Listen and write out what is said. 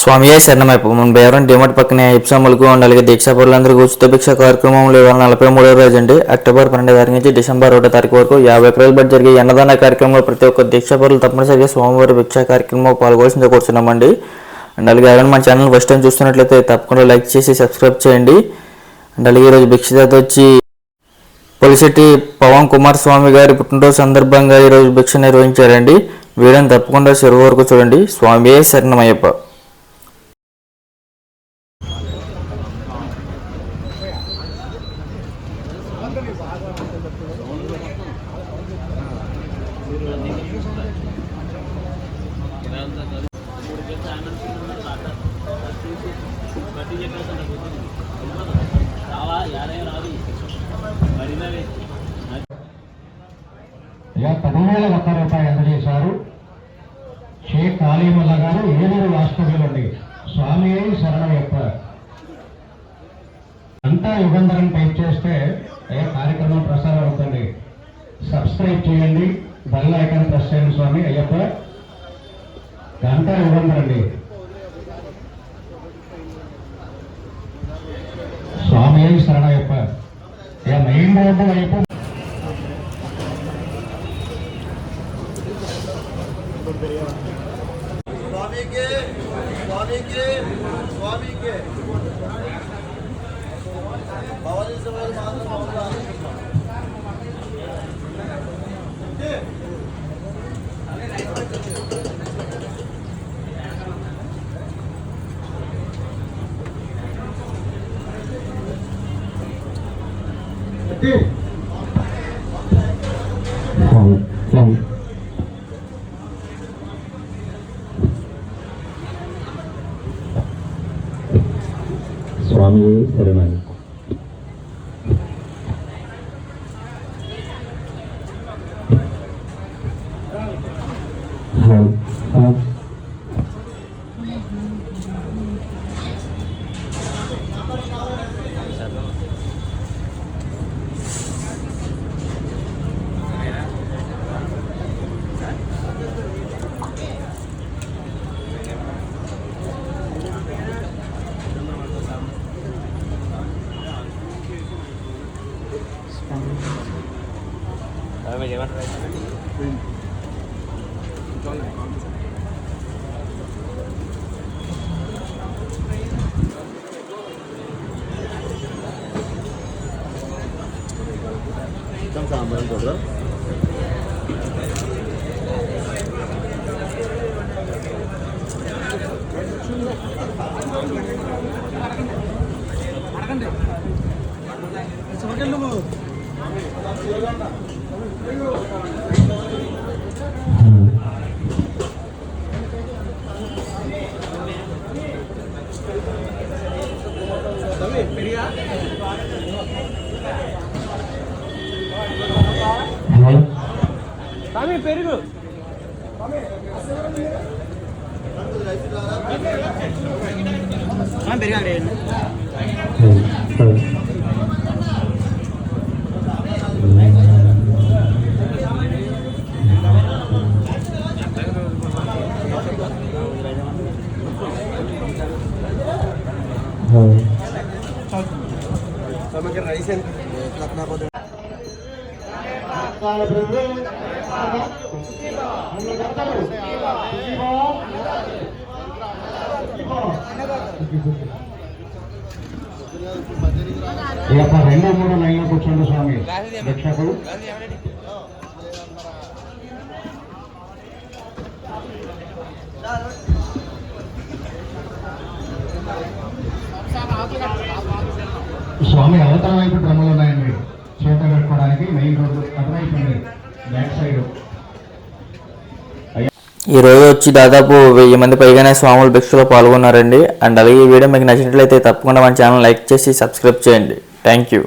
స్వామియే శరణమయ్యప్ప. మన బేవరం డిమార్ట్ పక్కనే ఇప్సమ్మలకు అలాగే దీక్షాపరులందరికీ ఉచిత భిక్ష కార్యక్రమంలో ఇవాళ 43వ రోజు అండి. అక్టోబర్ 12 తారీఖు నుంచి డిసెంబర్ 1 తారీఖు వరకు 50 ఎకరాల బట్టి జరిగే అన్నదాన కార్యక్రమంలో ప్రతి ఒక్క దీక్షాపరులు తప్పనిసరిగా స్వామివారి భిక్షా కార్యక్రమంలో పాల్గొల్సిందిగా కోరుతున్నామండి. అండ్ అలాగే ఎవరైనా మన ఛానల్ ఫస్ట్ టైం చూస్తున్నట్లయితే తప్పకుండా లైక్ చేసి సబ్స్క్రైబ్ చేయండి. అండ్ అలాగే ఈరోజు భిక్షదాత వచ్చి పొలిశెట్టి పవన్ కుమార్ స్వామి గారి పుట్టినరోజు సందర్భంగా ఈరోజు భిక్ష నిర్వహించారండి. వీడియోని తప్పకుండా చివరి వరకు చూడండి. స్వామియే శరణమయ్యప్ప. ఇలా 10,001 రూపాయలు అందజేశారు. షేక్ కాళీమల్ల గారు ఏలూరు వాస్తవ్యులండి. స్వామి శరణమయ్యప్ప. అంతా యుగంధరం టైప్ చేస్తే కార్యక్రమం ప్రసారం అవుతుంది. సబ్స్క్రైబ్ చేయండి, బెల్ ఐకాన్ ప్రెస్ చేయండి. స్వామి అయ్యప్ప అంతా యుగంధరండి. స్వామి శరణమయ్యప్ప. మెయిన్ రోడ్డు వైపు స్వామి శరణమయ్యప్ప. పెరుగు రైస్ ఇక 2-3 లైన్లో కూర్చోండి. స్వామి రక్షకులు స్వామి అవతల వైపు డ్రమ్ములు ఉన్నాయండి. చేత పెట్టుకోవడానికి మెయిన్ రోడ్డు అటువైపు బ్యాక్ సైడ్. ఈ రోజు వచ్చి దాదాపు 1000 మంది పైగానే స్వాముల భిక్షలో పాల్గొన్నారండి. అండ్ అలాగే ఈ వీడియో మీకు నచ్చినట్లయితే తప్పకుండా మన ఛానల్ లైక్ చేసి సబ్స్క్రైబ్ చేయండి. Thank you.